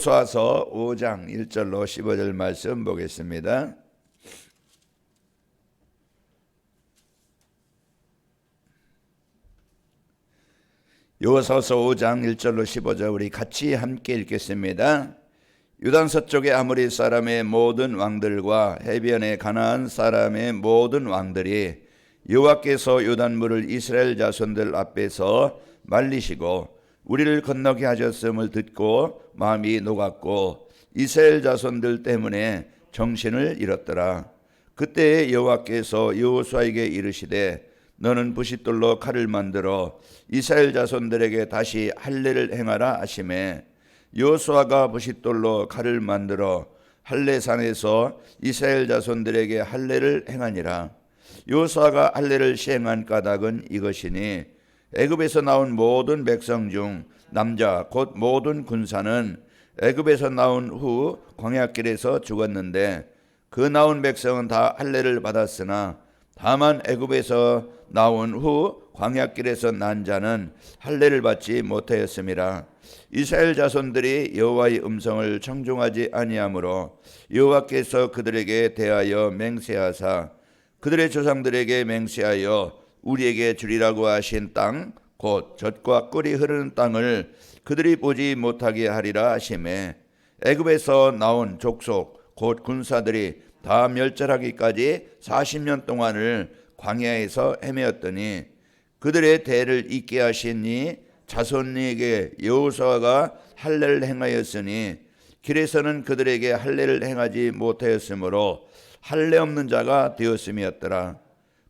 여호수아서 5장 1절로 15절 말씀 보겠습니다. 여호수아서 5장 1절로 15절 우리 같이 함께 읽겠습니다. 유단 서쪽의 아모리 사람의 모든 왕들과 해변의 가나안 사람의 모든 왕들이 여호와께서 요단물을 이스라엘 자손들 앞에서 말리시고 우리를 건너게 하셨음을 듣고 마음이 녹았고 이스라엘 자손들 때문에 정신을 잃었더라. 그때 여호와께서 여호수아에게 이르시되 너는 부싯돌로 칼을 만들어 이스라엘 자손들에게 다시 할례를 행하라 하시매 여호수아가 부싯돌로 칼을 만들어 할례산에서 이스라엘 자손들에게 할례를 행하니라. 여호수아가 할례를 시행한 까닭은 이것이니 애굽에서 나온 모든 백성 중 남자 곧 모든 군사는 애굽에서 나온 후 광야길에서 죽었는데 그 나온 백성은 다 할례를 받았으나 다만 애굽에서 나온 후 광야길에서 난 자는 할례를 받지 못하였음이라. 이스라엘 자손들이 여호와의 음성을 청종하지 아니하므로 여호와께서 그들에게 대하여 맹세하사 그들의 조상들에게 맹세하여 우리에게 주리라고 하신 땅 곧 젖과 꿀이 흐르는 땅을 그들이 보지 못하게 하리라 하시매 애굽에서 나온 족속 곧 군사들이 다 멸절하기까지 40년 동안을 광야에서 헤매었더니 그들의 대를 잇게 하신 이 자손에게 여호수아가 할례를 행하였으니 길에서는 그들에게 할례를 행하지 못하였으므로 할례 없는 자가 되었음이었더라.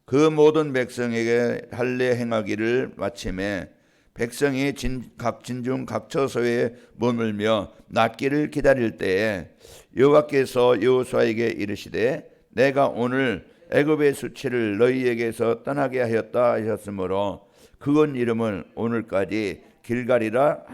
그 모든 백성에게 할례 행하기를 마침에 백성이 각 진중 각 처소에 머물며 낫기를 기다릴 때에 여호와께서 여호수아에게 이르시되 내가 오늘 애굽의 수치를 너희에게서 떠나게 하였다 하셨으므로 그건 이름을 오늘까지 길갈이라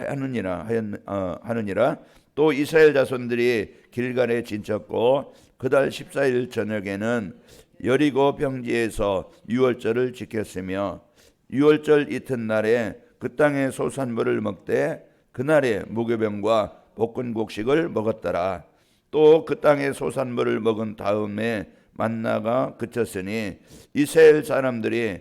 하느니라. 또 이스라엘 자손들이 길갈에 진쳤고 그달 14일 저녁에는 여리고 평지에서 유월절을 지켰으며 유월절 이튿날에 그 땅의 소산물을 먹되 그날에 무교병과 볶은 곡식을 먹었더라. 또 그 땅의 소산물을 먹은 다음에 만나가 그쳤으니 이스라엘 사람들이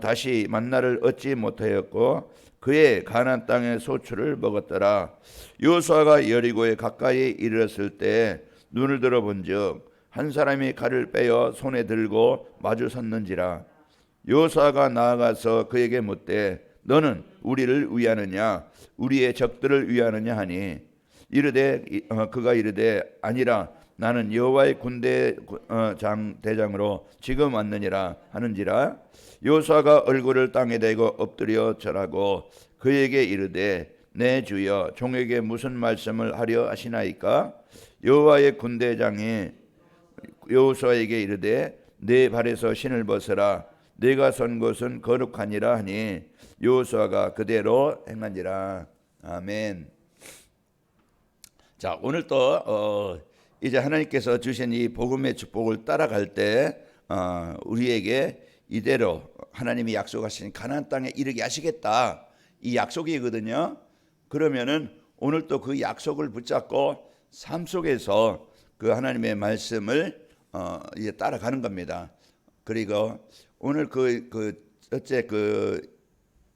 다시 만나를 얻지 못하였고 그의 가나안 땅의 소출을 먹었더라. 여호수아가 여리고에 가까이 이르렀을 때 눈을 들어본즉 한 사람이 칼을 빼어 손에 들고 마주 섰는지라. 여호수아가 나아가서 그에게 묻되 너는 우리를 위하느냐 우리의 적들을 위하느냐 하니 그가 이르되 아니라 나는 여호와의 군대 대장으로 지금 왔느니라 하는지라. 여호수아가 얼굴을 땅에 대고 엎드려 절하고 그에게 이르되 내 주여 종에게 무슨 말씀을 하려 하시나이까. 여호와의 군대장이 여호수아에게 이르되 내 발에서 신을 벗으라 내가 선 곳은 거룩하니라 하니 여호수아가 그대로 행하니라. 아멘. 자, 오늘 또 이제 하나님께서 주신 이 복음의 축복을 따라갈 때 우리에게 이대로 하나님이 약속하신 가나안 땅에 이르게 하시겠다 이 약속이거든요. 그러면은 오늘 또 그 약속을 붙잡고 삶 속에서 그 하나님의 말씀을 이제 따라가는 겁니다. 그리고 오늘 어째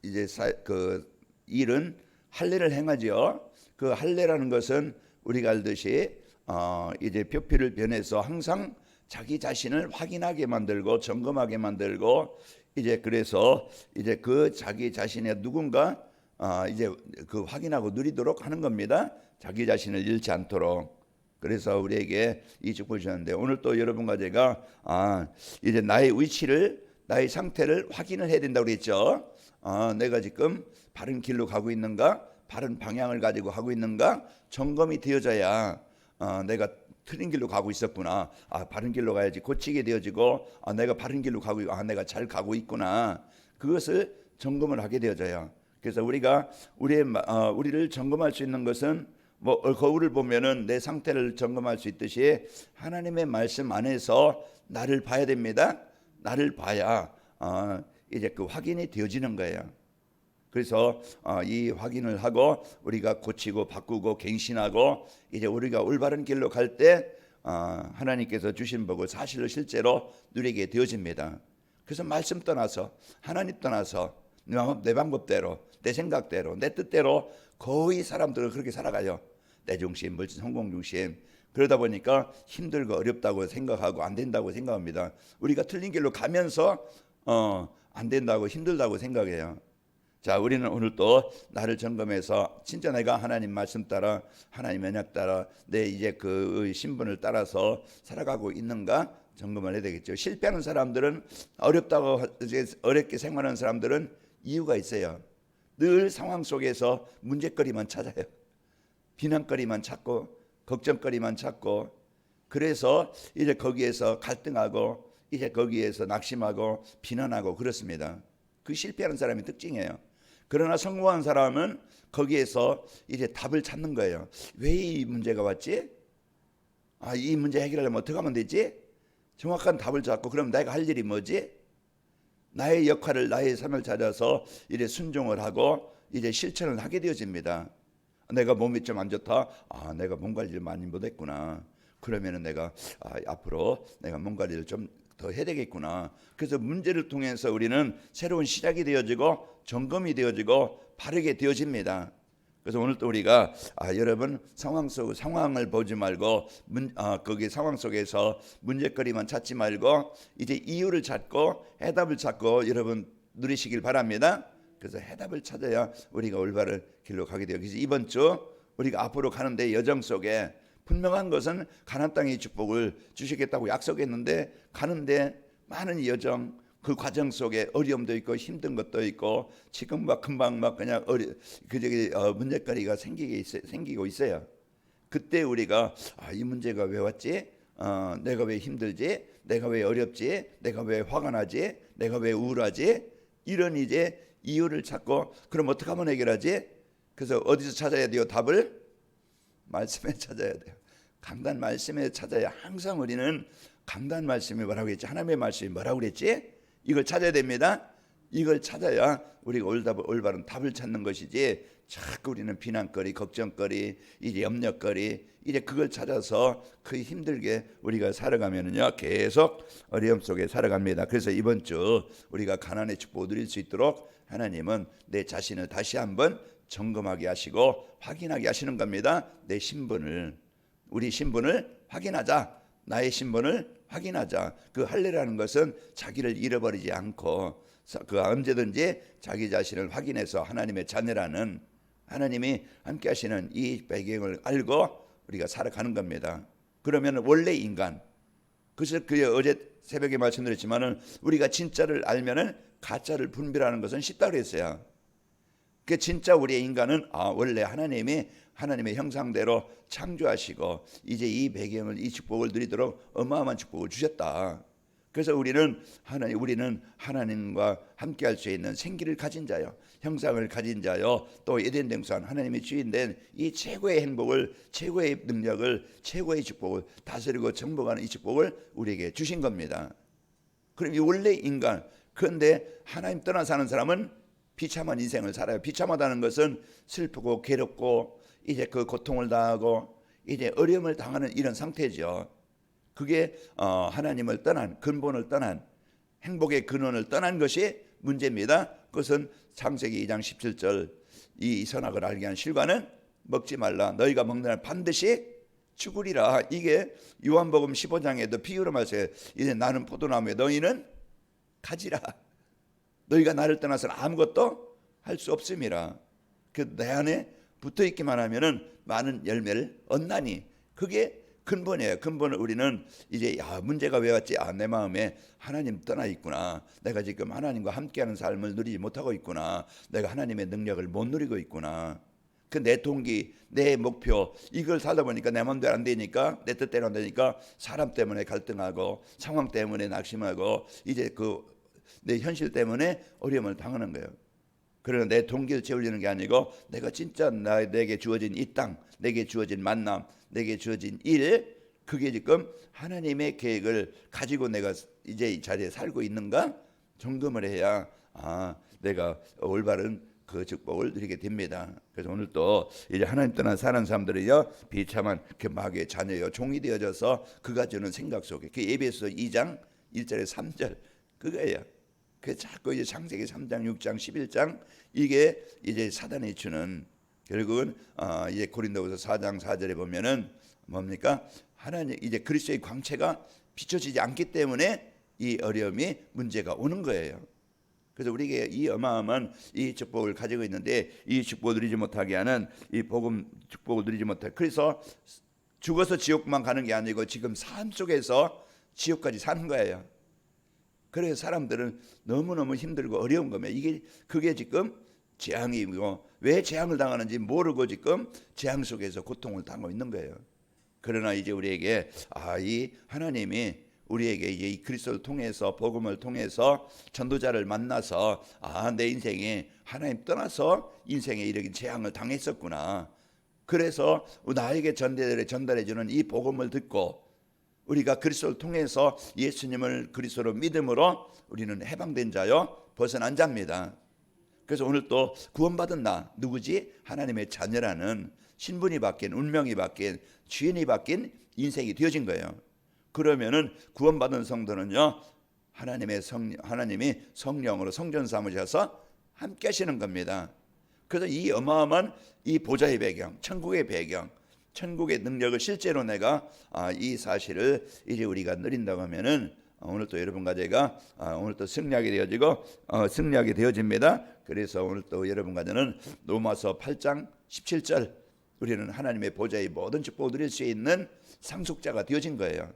이제 그 일은 할례를 행하지요. 그 할례라는 것은 우리가 알듯이 이제 표피를 변해서 항상 자기 자신을 확인하게 만들고 점검하게 만들고 이제 그래서 이제 그 자기 자신의 누군가 이제 그 확인하고 누리도록 하는 겁니다. 자기 자신을 잃지 않도록. 그래서 우리에게 이 축복을 주셨는데 오늘 또 여러분과 제가 이제 나의 위치를 나의 상태를 확인을 해야 된다고 그랬죠. 내가 지금 바른 길로 가고 있는가 바른 방향을 가지고 하고 있는가 점검이 되어져야 내가 틀린 길로 가고 있었구나. 바른 길로 가야지 고치게 되어지고 내가 바른 길로 가고 있고 내가 잘 가고 있구나. 그것을 점검을 하게 되어져요. 그래서 우리가 우리를 점검할 수 있는 것은 뭐 거울을 보면은 내 상태를 점검할 수 있듯이 하나님의 말씀 안에서 나를 봐야 됩니다. 나를 봐야 이제 그 확인이 되어지는 거예요. 그래서 이 확인을 하고 우리가 고치고 바꾸고 갱신하고 이제 우리가 올바른 길로 갈 때 하나님께서 주신 복을 사실로 실제로 누리게 되어집니다. 그래서 말씀 떠나서 하나님 떠나서 내 방법대로 내 생각대로 내 뜻대로 거의 사람들은 그렇게 살아가요. 내 중심, 물질 성공 중심. 그러다 보니까 힘들고 어렵다고 생각하고 안 된다고 생각합니다. 우리가 틀린 길로 가면서 안 된다고 힘들다고 생각해요. 자, 우리는 오늘 또 나를 점검해서 진짜 내가 하나님 말씀 따라 하나님 언약 따라 내 이제 그 신분을 따라서 살아가고 있는가 점검을 해야 되겠죠. 실패하는 사람들은 어렵게 생활하는 사람들은 이유가 있어요. 늘 상황 속에서 문제거리만 찾아요. 비난거리만 찾고 걱정거리만 찾고 그래서 이제 거기에서 갈등하고 이제 거기에서 낙심하고 비난하고 그렇습니다. 그 실패하는 사람의 특징이에요. 그러나 성공한 사람은 거기에서 이제 답을 찾는 거예요. 왜 이 문제가 왔지? 이 문제 해결하려면 어떻게 하면 되지? 정확한 답을 찾고 그럼 내가 할 일이 뭐지? 나의 역할을 나의 삶을 찾아서 이제 순종을 하고 이제 실천을 하게 되어집니다. 내가 몸이 좀 안 좋다. 내가 몸 관리를 많이 못했구나. 그러면은 내가 앞으로 내가 몸 관리를 좀 더 해야 되겠구나. 그래서 문제를 통해서 우리는 새로운 시작이 되어지고 점검이 되어지고 바르게 되어집니다. 그래서 오늘 또 우리가 여러분 상황을 보지 말고 거기 상황 속에서 문제거리만 찾지 말고 이제 이유를 찾고 해답을 찾고 여러분 누리시길 바랍니다. 그래서 해답을 찾아야 우리가 올바른 길로 가게 돼요. 그래서 이번 주 우리가 앞으로 가는데 여정 속에 분명한 것은 가나안 땅의 축복을 주시겠다고 약속했는데 가는데 많은 여정 그 과정 속에 어려움도 있고 힘든 것도 있고 지금 막 금방 막 그냥 문제거리가 생기고 있어요. 그때 우리가 이 문제가 왜 왔지? 내가 왜 힘들지? 내가 왜 어렵지? 내가 왜 화가 나지? 내가 왜 우울하지? 이런 이제 이유를 찾고 그럼 어떻게 하면 해결하지? 그래서 어디서 찾아야 돼요? 답을? 말씀에 찾아야 돼요. 강단 말씀에 찾아야 항상 우리는 강단 말씀이 뭐라고 했지? 하나님의 말씀이 뭐라고 그랬지? 이걸 찾아야 됩니다. 이걸 찾아야 우리가 올바른 답을 찾는 것이지 자꾸 우리는 비난거리, 걱정거리, 이제 염려거리 이제 그걸 찾아서 그 힘들게 우리가 살아가면은요 계속 어려움 속에 살아갑니다. 그래서 이번 주 우리가 가나안의 축복을 누릴 수 있도록 하나님은 내 자신을 다시 한번 점검하게 하시고 확인하게 하시는 겁니다. 내 신분을 우리 신분을 확인하자. 나의 신분을 확인하자. 그 할례라는 것은 자기를 잃어버리지 않고 그 언제든지 자기 자신을 확인해서 하나님의 자녀라는 하나님이 함께 하시는 이 배경을 알고 우리가 살아가는 겁니다. 그러면 원래 인간 그래서 어제 새벽에 말씀드렸지만은 우리가 진짜를 알면은 가짜를 분별하는 것은 쉽다 그랬어요. 그 진짜 우리의 인간은 원래 하나님의 형상대로 창조하시고 이제 이 배경을 이 축복을 누리도록 어마어마한 축복을 주셨다. 그래서 우리는 하나님과 함께할 수 있는 생기를 가진 자요, 형상을 가진 자요, 또 에덴 동산 하나님의 주인된 이 최고의 행복을, 최고의 능력을, 최고의 축복을 다스리고 정복하는 이 축복을 우리에게 주신 겁니다. 그럼 이 원래 인간 그런데 하나님 떠나 사는 사람은 비참한 인생을 살아요. 비참하다는 것은 슬프고 괴롭고 이제 그 고통을 당하고 이제 어려움을 당하는 이런 상태죠. 그게 하나님을 떠난 근본을 떠난 행복의 근원을 떠난 것이 문제입니다. 그것은 창세기 2장 17절 이 선악을 알게 한 실과는 먹지 말라. 너희가 먹는 날 반드시 죽으리라. 이게 요한복음 15장에도 비유로 말해요. 이제 나는 포도나무에 너희는 가지라. 너희가 나를 떠나서는 아무것도 할 수 없음이라. 그 내 안에 붙어 있기만 하면은 많은 열매를 얻나니 그게 근본이에요. 근본을 우리는 이제 문제가 왜 왔지? 내 마음에 하나님 떠나 있구나. 내가 지금 하나님과 함께하는 삶을 누리지 못하고 있구나. 내가 하나님의 능력을 못 누리고 있구나. 그 내 동기, 내 목표 이걸 살다 보니까 내 마음대로 안 되니까 내 뜻대로 안 되니까 사람 때문에 갈등하고 상황 때문에 낙심하고 이제 내 현실 때문에 어려움을 당하는 거예요. 그러나 내 동기를 채우려는 게 아니고 내가 진짜 내게 주어진 이 땅, 내게 주어진 만남, 내게 주어진 일 그게 지금 하나님의 계획을 가지고 내가 이제 이 자리에 살고 있는가 점검을 해야 내가 올바른 그 축복을 누리게 됩니다. 그래서 오늘 또 이제 하나님 떠나 사는 사람들이요 비참한 그 마귀의 자녀요 종이 되어져서 그가 주는 생각 속에 그 에베소 2장 1절에 3절 그거예요. 그 자꾸 이제 창세기 3장 6장 11장 이게 이제 사단이 주는 결국은 이제 고린도후서 4장 4절에 보면은 뭡니까? 하나님 이제 그리스도의 광채가 비춰지지 않기 때문에 이 어려움이 문제가 오는 거예요. 그래서 우리에게 이 어마어마한 이 축복을 가지고 있는데 이 축복을 누리지 못하게 하는 이 복음 축복을 누리지 못해. 그래서 죽어서 지옥만 가는 게 아니고 지금 삶 속에서 지옥까지 사는 거예요. 그래서 사람들은 너무너무 힘들고 어려운 겁니다. 그게 지금 재앙이고 왜 재앙을 당하는지 모르고 지금 재앙 속에서 고통을 당하고 있는 거예요. 그러나 이제 우리에게 이 하나님이 우리에게 이제 이 그리스도를 통해서 복음을 통해서 전도자를 만나서 내 인생이 하나님 떠나서 인생에 이르긴 재앙을 당했었구나. 그래서 나에게 전달해 주는 이 복음을 듣고 우리가 그리스도를 통해서 예수님을 그리스도로 믿음으로 우리는 해방된 자요 벗어난 자입니다. 그래서 오늘 또 구원받은 나 누구지? 하나님의 자녀라는 신분이 바뀐 운명이 바뀐 주인이 바뀐 인생이 되어진 거예요. 그러면은 구원받은 성도는요 하나님이 성령으로 성전 삼으셔서 함께 하시는 겁니다. 그래서 이 어마어마한 이 보좌의 배경, 천국의 배경, 천국의 능력을 실제로 내가 이 사실을 이제 우리가 누린다고 하면은 오늘 또 여러분과 제가 오늘 또 승리하게 되어집니다. 그래서 오늘 또 여러분과 저는 로마서 8장 17절 우리는 하나님의 보좌의 모든 축복을 누릴 수 있는 상속자가 되어진 거예요.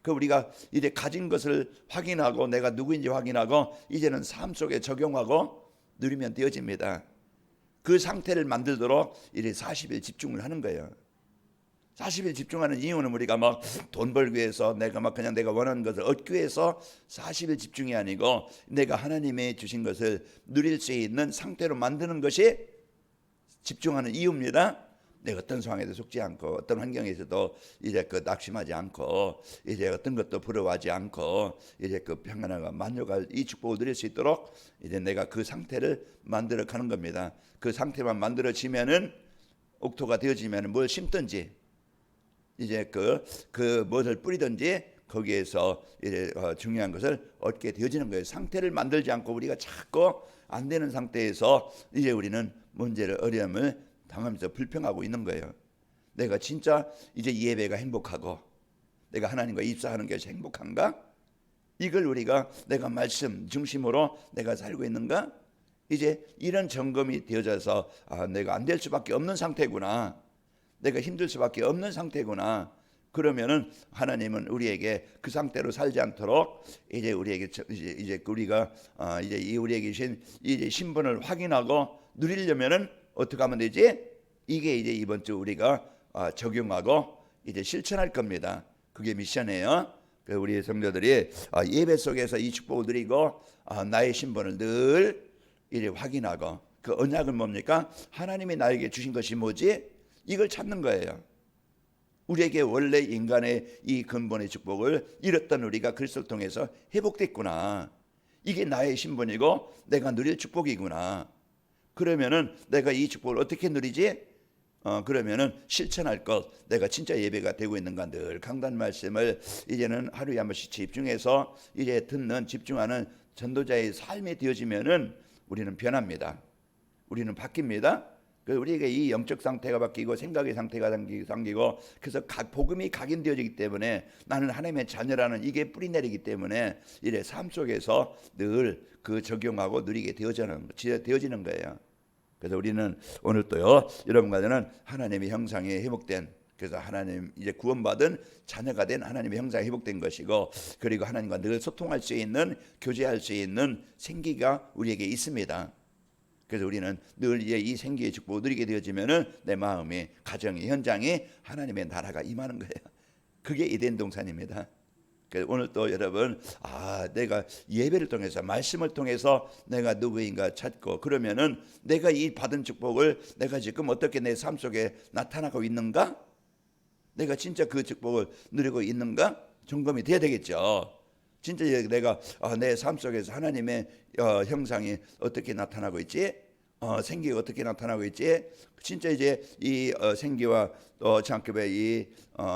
그 우리가 이제 가진 것을 확인하고 내가 누구인지 확인하고 이제는 삶 속에 적용하고 누리면 되어집니다. 그 상태를 만들도록 이제 40일 집중을 하는 거예요. 40일 집중하는 이유는 우리가 막 돈 벌기 위해서 내가 원하는 것을 얻기 위해서 40일 집중이 아니고 내가 하나님의 주신 것을 누릴 수 있는 상태로 만드는 것이 집중하는 이유입니다. 내가 어떤 상황에도 속지 않고 어떤 환경에서도 이제 낙심하지 않고 이제 어떤 것도 부러워하지 않고 이제 평안함과 만족할 이 축복을 누릴 수 있도록 이제 내가 그 상태를 만들어 가는 겁니다. 그 상태만 만들어지면은 옥토가 되어지면은 뭘 심든지 이제 무엇을 뿌리든지 거기에서 이제 중요한 것을 얻게 되어지는 거예요. 상태를 만들지 않고 우리가 자꾸 안 되는 상태에서 이제 우리는 문제를 어려움을 당하면서 불평하고 있는 거예요. 내가 진짜 이제 이 예배가 행복하고 내가 하나님과 입사하는 것이 행복한가? 이걸 우리가 내가 말씀 중심으로 내가 살고 있는가? 이제 이런 점검이 되어져서 내가 안 될 수밖에 없는 상태구나. 내가 힘들 수밖에 없는 상태구나. 그러면은 하나님은 우리에게 그 상태로 살지 않도록 이제 우리에게 이제 우리가 이제 우리에게 주신 이제 신분을 확인하고 누리려면은 어떻게 하면 되지? 이게 이제 이번 주 우리가 적용하고 이제 실천할 겁니다. 그게 미션이에요. 우리 성도들이 예배 속에서 이 축복을 누리고 나의 신분을 늘 이제 확인하고 그 언약은 뭡니까? 하나님이 나에게 주신 것이 뭐지? 이걸 찾는 거예요. 우리에게 원래 인간의 이 근본의 축복을 잃었던 우리가 그리스도를 통해서 회복됐구나. 이게 나의 신분이고 내가 누릴 축복이구나. 그러면은 내가 이 축복을 어떻게 누리지? 그러면은 실천할 것, 내가 진짜 예배가 되고 있는가 늘 강단 말씀을 이제는 하루에 한 번씩 집중해서 이제 집중하는 전도자의 삶이 되어지면은 우리는 변합니다. 우리는 바뀝니다. 우리에게 이 영적 상태가 바뀌고 생각의 상태가 생기고 그래서 복음이 각인되어지기 때문에 나는 하나님의 자녀라는 이게 뿌리내리기 때문에 이래 삶 속에서 늘 그 적용하고 누리게 되어지는 거예요. 그래서 우리는 오늘 또요 여러분과 저는 하나님의 형상이 회복된 그래서 하나님 이제 구원받은 자녀가 된 하나님의 형상이 회복된 것이고 그리고 하나님과 늘 소통할 수 있는 교제할 수 있는 생기가 우리에게 있습니다. 그래서 우리는 늘 이제 이 생기의 축복을 누리게 되어지면은 내 마음이 가정이 현장이 하나님의 나라가 임하는 거예요. 그게 이덴 동산입니다. 그래서 오늘 또 여러분 내가 예배를 통해서 말씀을 통해서 내가 누구인가 찾고 그러면은 내가 이 받은 축복을 내가 지금 어떻게 내 삶 속에 나타나고 있는가? 내가 진짜 그 축복을 누리고 있는가? 점검이 돼야 되겠죠. 진짜 내가 내 삶 속에서 하나님의 형상이 어떻게 나타나고 있지? 생기가 어떻게 나타나고 있지? 진짜 이제 이 생기와 또 장급의 이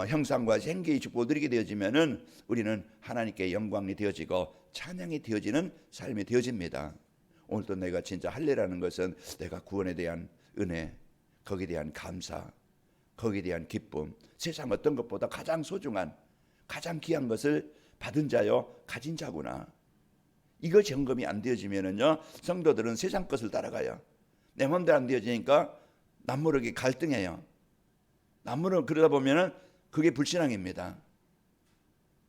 형상과 생기의 축복을 누리게 되어지면은 우리는 하나님께 영광이 되어지고 찬양이 되어지는 삶이 되어집니다. 오늘도 내가 진짜 할례라는 것은 내가 구원에 대한 은혜, 거기에 대한 감사, 거기에 대한 기쁨, 세상 어떤 것보다 가장 소중한, 가장 귀한 것을 받은 자요, 가진 자구나. 이거 점검이 안 되어지면은요, 성도들은 세상 것을 따라가요. 내 마음대로 안 되어지니까 남모르게 갈등해요. 남모르게 그러다 보면은 그게 불신앙입니다.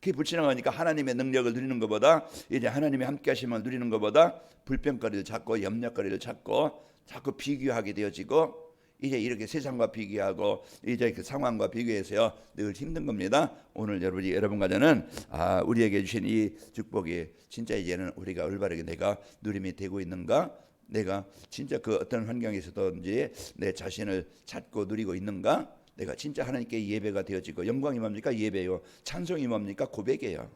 그게 불신앙하니까 하나님의 능력을 누리는 것보다, 이제 하나님의 함께 하심을 누리는 것보다 불평거리를 찾고 염려거리를 찾고 자꾸 비교하게 되어지고, 이제 이렇게 세상과 비교하고 이제 그 상황과 비교해서요 늘 힘든 겁니다. 오늘 여러분과 저는 우리에게 주신 이 축복이 진짜 이제는 우리가 올바르게 내가 누림이 되고 있는가, 내가 진짜 그 어떤 환경에서든지 내 자신을 찾고 누리고 있는가, 내가 진짜 하나님께 예배가 되어지고, 영광이 뭡니까? 예배요. 찬송이 뭡니까? 고백이에요.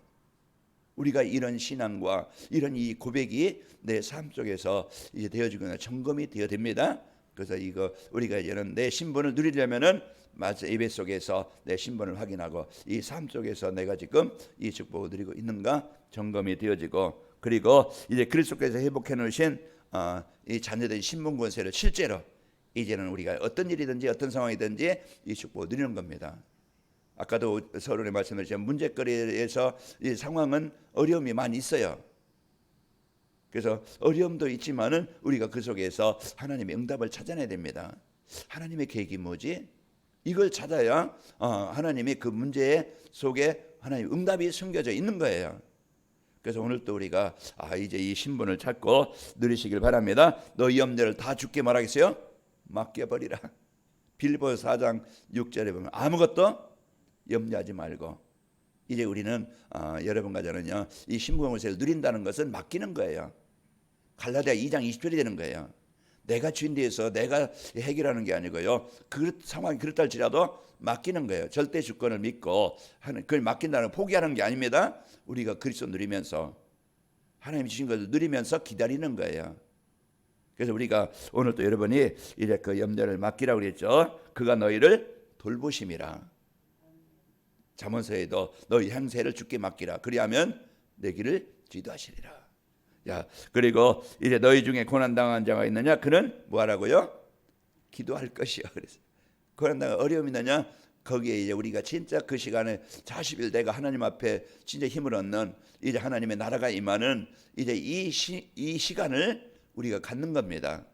우리가 이런 신앙과 이런 이 고백이 내 삶 속에서 이제 되어지거나 점검이 되어야 됩니다. 그래서 이거 우리가 이제는 내 신분을 누리려면은 맞아, 예배 속에서 내 신분을 확인하고 이 삶 속에서 내가 지금 이 축복을 누리고 있는가 점검이 되어지고, 그리고 이제 그리스도께서 회복해 놓으신 이 자녀된 신분 권세를 실제로 이제는 우리가 어떤 일이든지 어떤 상황이든지 이 축복을 누리는 겁니다. 아까도 서론에 말씀드렸지만 문제거리에서 이 상황은 어려움이 많이 있어요. 그래서 어려움도 있지만은 우리가 그 속에서 하나님의 응답을 찾아내야 됩니다. 하나님의 계획이 뭐지? 이걸 찾아야 하나님이 그 문제 속에 하나님의 응답이 숨겨져 있는 거예요. 그래서 오늘 또 우리가 이제 이 신분을 찾고 누리시길 바랍니다. 너희 염려를 다 주께 말하겠어요? 맡겨버리라. 빌보서 4장 6절에 보면 아무것도 염려하지 말고, 이제 우리는 여러분과 저는요 이 신분 권세를 누린다는 것은 맡기는 거예요. 갈라디아 2장 20절이 되는 거예요. 내가 주인 되어서 내가 해결하는 게 아니고요, 그 상황이 그렇다 할지라도 맡기는 거예요. 절대 주권을 믿고 그걸 맡긴다는 포기하는 게 아닙니다. 우리가 그리스도 누리면서 하나님 주신 것을 누리면서 기다리는 거예요. 그래서 우리가 오늘 또 여러분이 이제 그 염려를 맡기라고 그랬죠. 그가 너희를 돌보심이라. 잠언서에도 너희 행세를 주께 맡기라. 그리하면 내 길을 지도하시리라. 야, 그리고 이제 너희 중에 고난 당한 자가 있느냐? 그는 뭐하라고요? 기도할 것이야. 그래서 고난 당한 어려움이 있느냐? 거기에 이제 우리가 진짜 그 시간에 40일 내가 하나님 앞에 진짜 힘을 얻는, 이제 하나님의 나라가 임하는 이제 이 시간을 우리가 갖는 겁니다.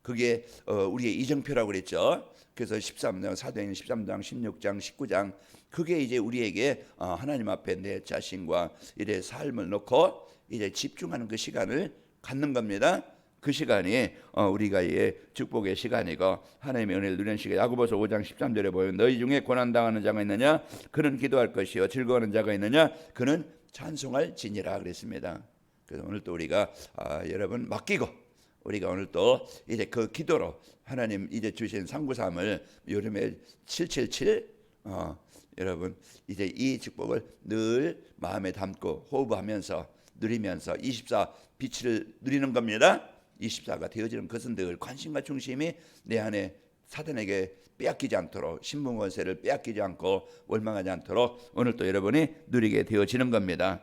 그게 우리의 이정표라고 그랬죠. 그래서 13장 사도행전 13장 16장 19장 그게 이제 우리에게 하나님 앞에 내 자신과 이래 삶을 놓고 이제 집중하는 그 시간을 갖는 겁니다. 그 시간이 우리가 이 축복의 시간이고 하나님의 은혜를 누리는 시간. 야고보서 5장 13절에 보면 너희 중에 고난당하는 자가 있느냐? 그는 기도할 것이요 즐거워하는 자가 있느냐? 그는 찬송할 지니라 그랬습니다. 그래서 오늘 또 우리가 여러분 맡기고, 우리가 오늘 또 이제 그 기도로 하나님 이제 주신 상구삼을 요즘에 777 여러분 이제 이 축복을 늘 마음에 담고 호흡하면서 누리면서 24 빛을 누리는 겁니다. 24가 되어지는 것은 늘 관심과 중심이 내 안에 사단에게 빼앗기지 않도록, 신분 권세를 빼앗기지 않고 원망하지 않도록 오늘 또 여러분이 누리게 되어지는 겁니다.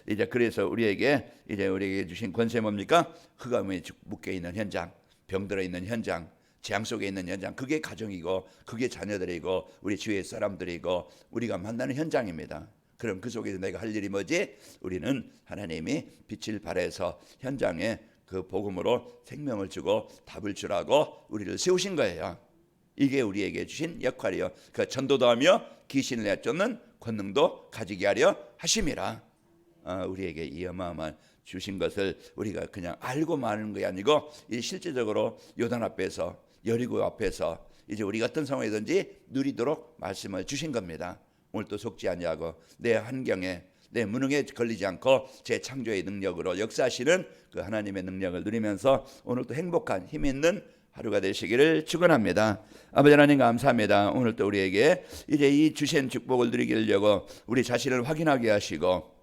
이제 그래서 우리에게 주신 권세 뭡니까? 흑암에 묶여 있는 현장, 병들어 있는 현장, 재앙 속에 있는 현장, 그게 가정이고 그게 자녀들이고 우리 주위의 사람들이고 우리가 만나는 현장입니다. 그럼 그 속에서 내가 할 일이 뭐지? 우리는 하나님이 빛을 발해서 현장에 그 복음으로 생명을 주고 답을 주라고 우리를 세우신 거예요. 이게 우리에게 주신 역할이요. 그 전도도 하며 귀신을 내쫓는 권능도 가지게 하려 하심이라. 우리에게 이 어마어마한 주신 것을 우리가 그냥 알고 마는 것이 아니고 실제적으로 요단 앞에서 여리고 앞에서 이제 우리가 어떤 상황이든지 누리도록 말씀을 주신 겁니다. 오늘 또 속지 아니하고 내 환경에 내 무능에 걸리지 않고 제 창조의 능력으로 역사하시는 그 하나님의 능력을 누리면서 오늘 또 행복한 힘 있는 하루가 되시기를 축원합니다. 아버지 하나님 감사합니다. 오늘 또 우리에게 이제 이 주신 축복을 누리게 하려고 우리 자신을 확인하게 하시고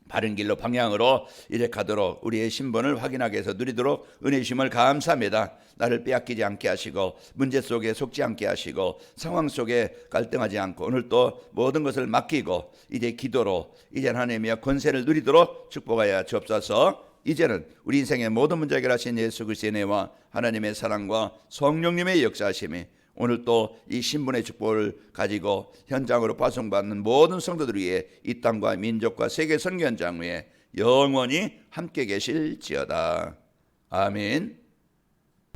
바른 길로 방향으로 이제 가도록 우리의 신분을 확인하게 해서 누리도록 은혜 주심을 감사합니다. 나를 빼앗기지 않게 하시고 문제 속에 속지 않게 하시고 상황 속에 갈등하지 않고 오늘 또 모든 것을 맡기고 이제 기도로 이제 하나님의 권세를 누리도록 축복하여 주옵소서. 이제는 우리 인생의 모든 문제 해결하신 예수 그리스도의 은혜와 하나님의 사랑과 성령님의 역사하심이 오늘 또 이 신분의 축복을 가지고 현장으로 파송받는 모든 성도들 위해 이 땅과 민족과 세계 선교 현장 위에 영원히 함께 계실지어다. 아멘.